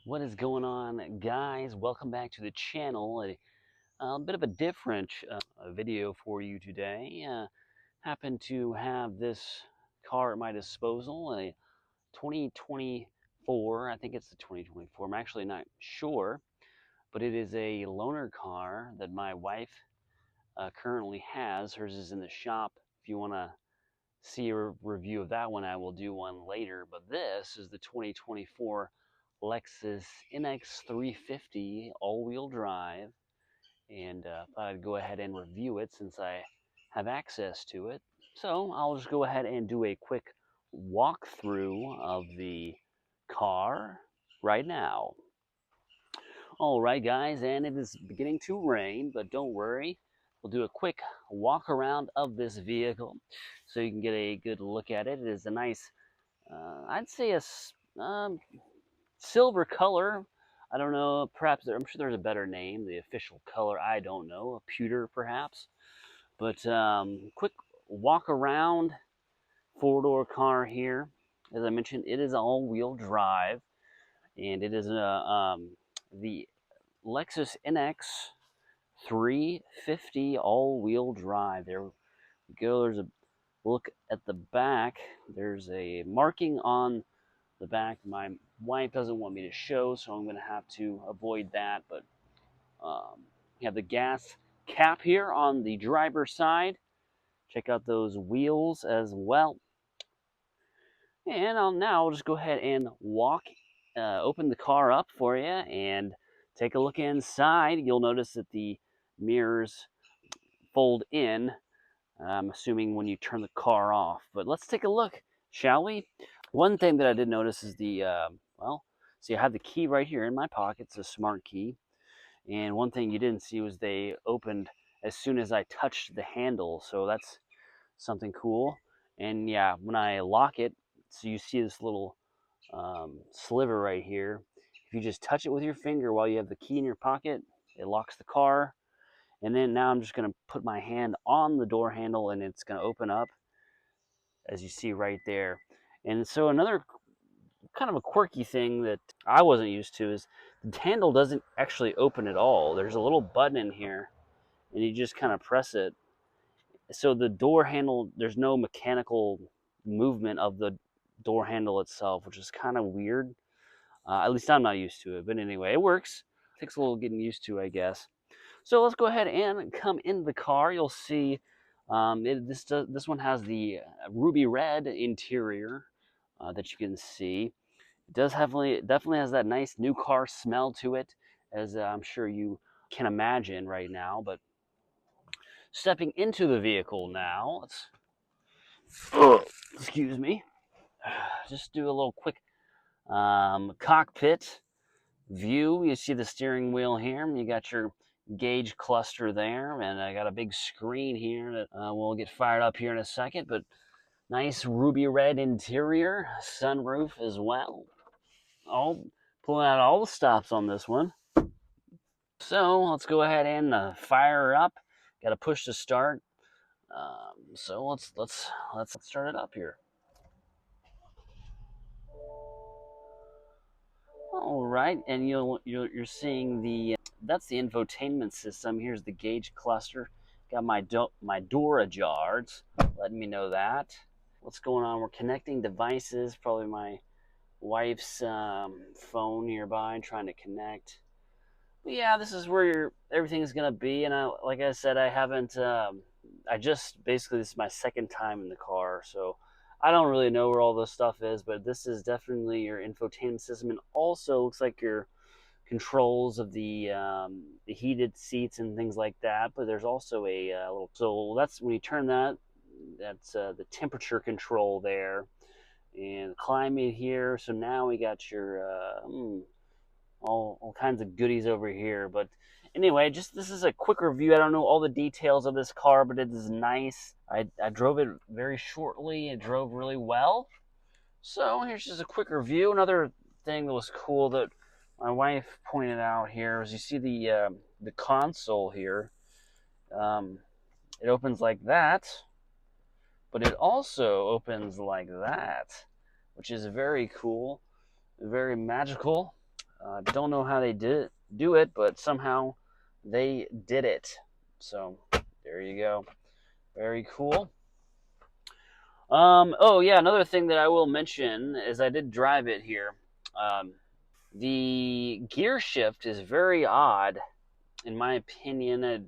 What is going on, guys? Welcome back to the channel. A bit of a different video for you today. Happen to have this car at my disposal, a 2024. I think it's the 2024. I'm actually not sure, but it is a loaner car that my wife currently has. Hers is in the shop. If you want to see a review of that one, I will do one later. But this is the 2024 Lexus NX 350 all-wheel drive, and thought I'd go ahead and review it since I have access to it. So I'll just go ahead and do a quick walkthrough of the car right now. All right, guys, and it is beginning to rain, but don't worry. We'll do a quick walk around of this vehicle so you can get a good look at it. It is a nice, I'd say silver color. I don't know, perhaps I'm sure there's a better name, the official color, I don't know, a pewter perhaps. But quick walk around, four-door car here. As I mentioned, it is all-wheel drive, and it is the Lexus NX 350 all-wheel drive. There we go. There's a look at the back. There's a marking on the back. My wife doesn't want me to show, so I'm going to have to avoid that. But you have the gas cap here on the driver's side. Check out those wheels as well. And I'll just go ahead and open the car up for you and take a look inside. You'll notice that the mirrors fold in, I'm assuming when you turn the car off. But let's take a look, shall we? One thing that I did notice is see, I have the key right here in my pocket. It's a smart key. And one thing you didn't see was they opened as soon as I touched the handle. So that's something cool. And yeah, when I lock it, so you see this little sliver right here. If you just touch it with your finger while you have the key in your pocket, it locks the car. And then now I'm just going to put my hand on the door handle and it's going to open up, as you see right there. And so another kind of a quirky thing that I wasn't used to is the handle doesn't actually open at all. There's a little button in here and you just kind of press it. So the door handle, there's no mechanical movement of the door handle itself, which is kind of weird. At least I'm not used to it. But anyway, it works. It takes a little getting used to, I guess. So let's go ahead and come in the car. You'll see this one has the ruby red interior that you can see. It does definitely has that nice new car smell to it, as I'm sure you can imagine right now. But stepping into the vehicle now, excuse me, just do a little quick cockpit view. You see the steering wheel here. You got your gauge cluster there, and I got a big screen here that we'll get fired up here in a second. But nice ruby red interior, sunroof as well. Pulling out all the stops on this one. So let's go ahead and fire her up. Got to push to start. So let's start it up here. All right, and you're seeing that's the infotainment system. Here's the gauge cluster. Got my door ajar, letting me know that. What's going on? We're connecting devices. Probably my wife's phone nearby, trying to connect. But yeah, this is where everything is gonna be. And like I said, I haven't. This is my second time in the car, so I don't really know where all this stuff is. But this is definitely your infotainment system, and also looks like your controls of the heated seats and things like that. But there's also a little. So that's when you turn that. That's the temperature control there, and climate here. So now we got your all kinds of goodies over here. But anyway, this is a quick review. I don't know all the details of this car, but it is nice. I drove it very shortly. It drove really well. So here's just a quick review. Another thing that was cool that my wife pointed out here is you see the console here. It opens like that, but it also opens like that, which is very cool, very magical. Don't know how they do it, but somehow they did it. So there you go. Very cool. Oh yeah, another thing that I will mention is I did drive it here. Um, the gear shift is very odd, in my opinion. I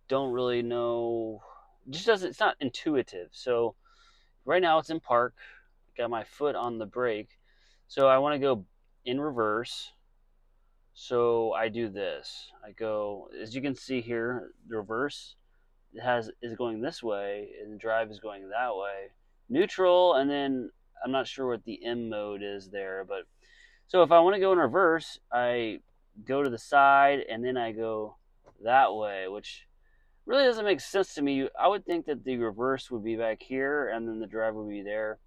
don't really know. It just doesn't. It's not intuitive. So right now it's in park. Got my foot on the brake. So I want to go in reverse. So I do this. I go, as you can see here, the reverse is going this way, and the drive is going that way. Neutral, and then I'm not sure what the M mode is there, but so if I want to go in reverse, I go to the side, and then I go that way, which really doesn't make sense to me. I would think that the reverse would be back here, and then the drive would be there.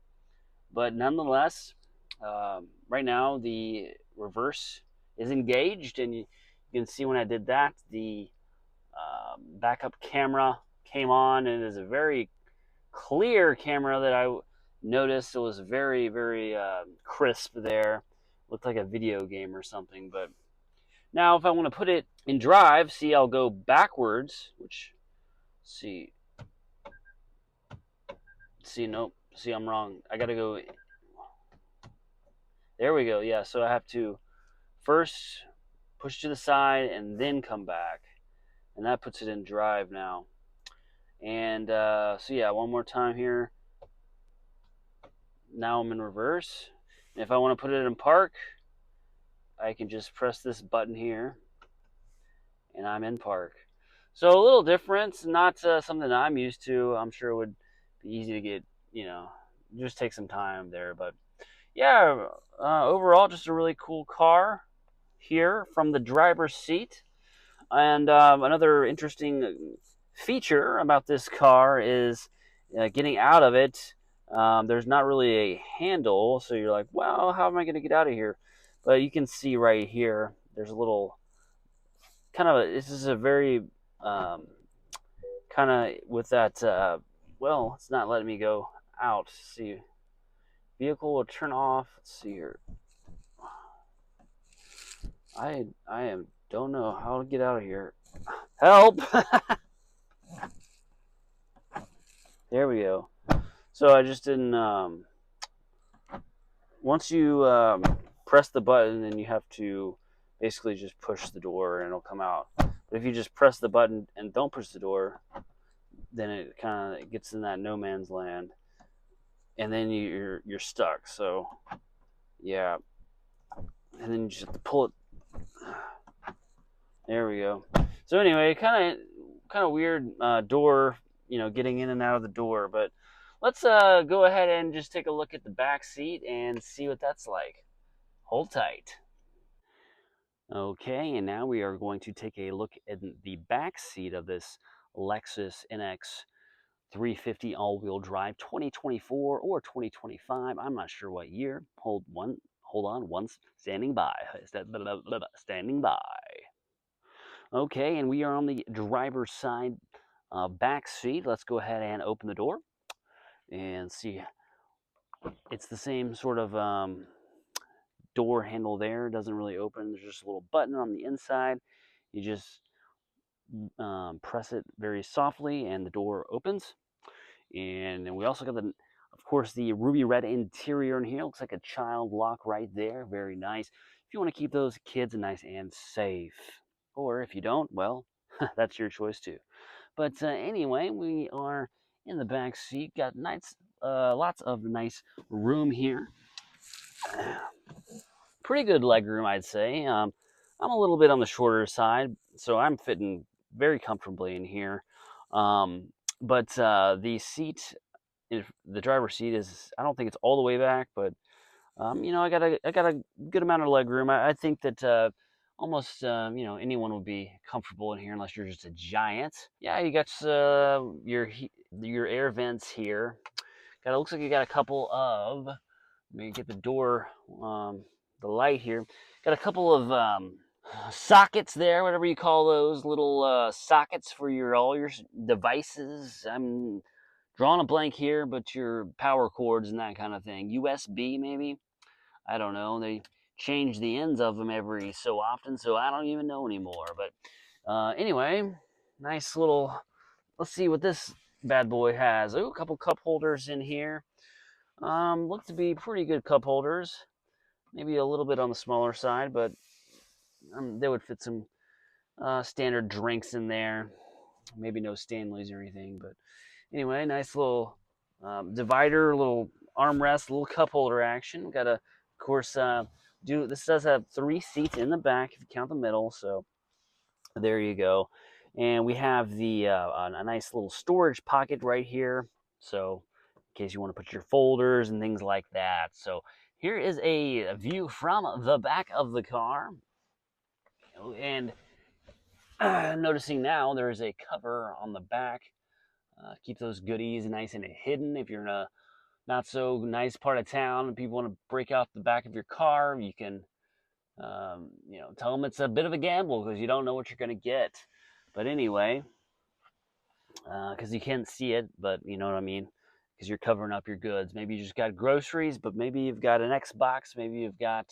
But nonetheless, right now the reverse is engaged, and you can see when I did that, the backup camera came on, and it is a very clear camera that I noticed. It was very, very crisp there. Looked like a video game or something. But now if I want to put it in drive, see, I'll go backwards, which, see, nope, see, I'm wrong. I got to go, there we go. Yeah, so I have to first push to the side and then come back. And that puts it in drive now. And so yeah, one more time here. Now I'm in reverse. And if I want to put it in park, I can just press this button here, and I'm in park. So a little difference, not something I'm used to. I'm sure it would be easy to get, just take some time there. But yeah, overall, just a really cool car here from the driver's seat. And another interesting feature about this car is getting out of it. There's not really a handle, so you're like, well, how am I going to get out of here? But you can see right here, there's a little this is a very kind of with that, well, it's not letting me go out. Let's see, vehicle will turn off. Let's see here. I don't know how to get out of here. Help! There we go. So I just didn't. Once you press the button, then you have to basically just push the door and it'll come out. But if you just press the button and don't push the door, then it kind of gets in that no man's land, and then you're stuck. So yeah, and then you just have to pull it. There we go. So anyway, kind of weird door, getting in and out of the door. But let's go ahead and just take a look at the back seat and see what that's like. Hold tight. Okay, and now we are going to take a look at the back seat of this Lexus NX 350 all-wheel drive 2024 or 2025. I'm not sure what year. Hold on, once standing by. Standing by. Okay, and we are on the driver's side back seat. Let's go ahead and open the door and see. It's the same sort of door handle there. It doesn't really open. There's just a little button on the inside. You just press it very softly, and the door opens. And then we also got of course, the ruby red interior in here. Looks like a child lock right there. Very nice. If you want to keep those kids nice and safe, or if you don't, well, that's your choice too. But anyway, we are in the back seat. Got lots of nice room here. Pretty good leg room, I'd say. I'm a little bit on the shorter side, so I'm fitting very comfortably in here. But the seat, the driver's seat is, I don't think it's all the way back, but I got a good amount of leg room. I think that almost anyone would be comfortable in here unless you're just a giant. Yeah, you got your air vents here. It looks like you got a couple of. Let me get the door, the light here. Got a couple of sockets there, whatever you call those little sockets for all your devices. I'm drawing a blank here, but your power cords and that kind of thing. USB maybe. I don't know. They change the ends of them every so often, so I don't even know anymore. But anyway, nice little. Let's see what this bad boy has. Oh, a couple cup holders in here. Look to be pretty good cup holders. Maybe a little bit on the smaller side, but they would fit some standard drinks in there. Maybe no Stanleys or anything, but anyway, nice little divider, little armrest, little cup holder action. We got to, of course, this does have 3 seats in the back if you count the middle, so there you go. And we have the a nice little storage pocket right here, so in case you want to put your folders and things like that. So here is a view from the back of the car, and noticing now there is a cover on the back. Keep those goodies nice and hidden. If you're in a not so nice part of town and people want to break out the back of your car, you can tell them it's a bit of a gamble because you don't know what you're going to get. But anyway, because you can't see it, but you know what I mean, because you're covering up your goods. Maybe you just got groceries, but maybe you've got an Xbox, maybe you've got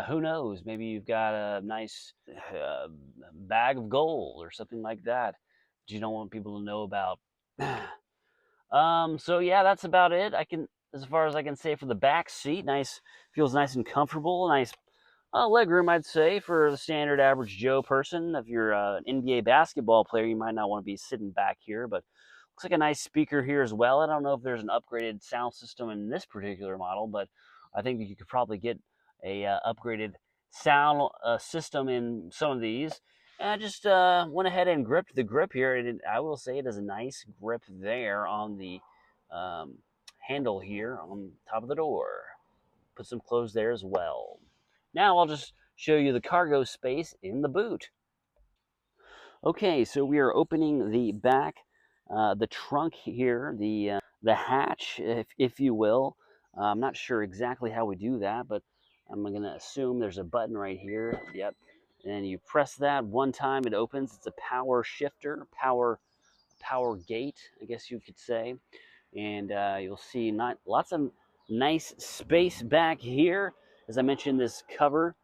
who knows, maybe you've got a nice bag of gold or something like that you don't want people to know about. So yeah, that's about it. As far as I can say for the back seat, nice, feels nice and comfortable. Nice leg room, I'd say, for the standard average Joe person. If you're an NBA basketball player, you might not want to be sitting back here, but looks like a nice speaker here as well. I don't know if there's an upgraded sound system in this particular model, but I think you could probably get a upgraded sound system in some of these. And I just went ahead and gripped the grip here, and I will say it is a nice grip there on the handle here on top of the door. Put some clothes there as well. Now I'll just show you the cargo space in the boot. Okay, so we are opening the back, the trunk here, the hatch, if you will. I'm not sure exactly how we do that, but I'm going to assume there's a button right here. Yep. And you press that one time, it opens. It's a power shifter, power gate, I guess you could say. And you'll see lots of nice space back here. As I mentioned, this cover,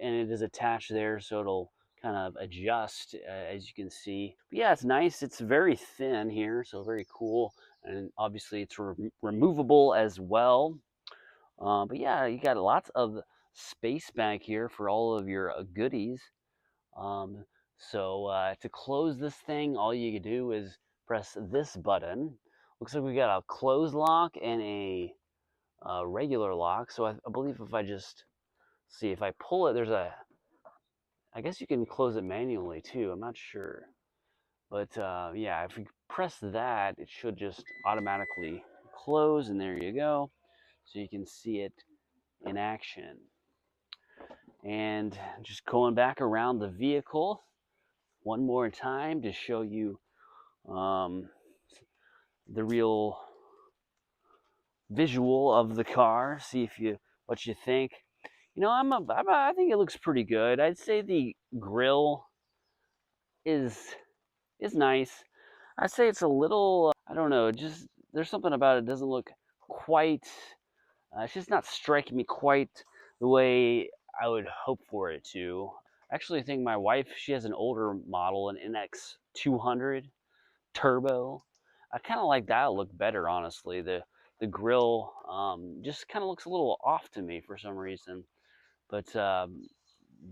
and it is attached there, so it'll kind of adjust, as you can see. But yeah, it's nice. It's very thin here, so very cool. And obviously, it's removable as well. But yeah, you got lots of space back here for all of your goodies. So to close this thing, all you can do is press this button. Looks like we got a close lock and a regular lock. So I believe if I just see, if I pull it, I guess you can close it manually too. I'm not sure. But yeah, if you press that, it should just automatically close, and there you go. So you can see it in action. And just going back around the vehicle one more time to show you the real visual of the car. See what you think. I think it looks pretty good. I'd say the grill is nice. I'd say it's a little, I don't know, just there's something about it doesn't look quite. It's just not striking me quite the way I would hope for it to. Actually, I think my wife, she has an older model, an NX 200 Turbo. I kind of like that look better, honestly. The grill just kind of looks a little off to me for some reason. But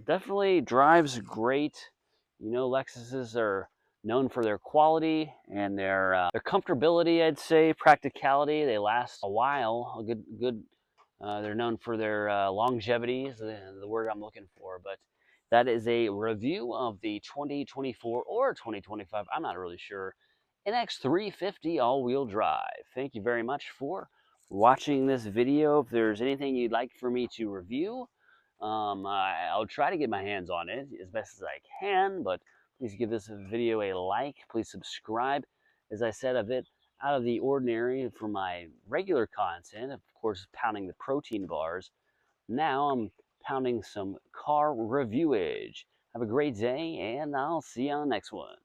definitely drives great. Lexuses are known for their quality and their comfortability, I'd say, practicality. They last a while, a good. They're known for their longevity is the word I'm looking for. But that is a review of the 2024 or 2025, I'm not really sure, NX 350 all-wheel drive. Thank you very much for watching this video. If there's anything you'd like for me to review, I'll try to get my hands on it as best as I can, but please give this video a like. Please subscribe. As I said, a bit out of the ordinary for my regular content, of course, pounding the protein bars. Now I'm pounding some car reviewage. Have a great day, and I'll see you on the next one.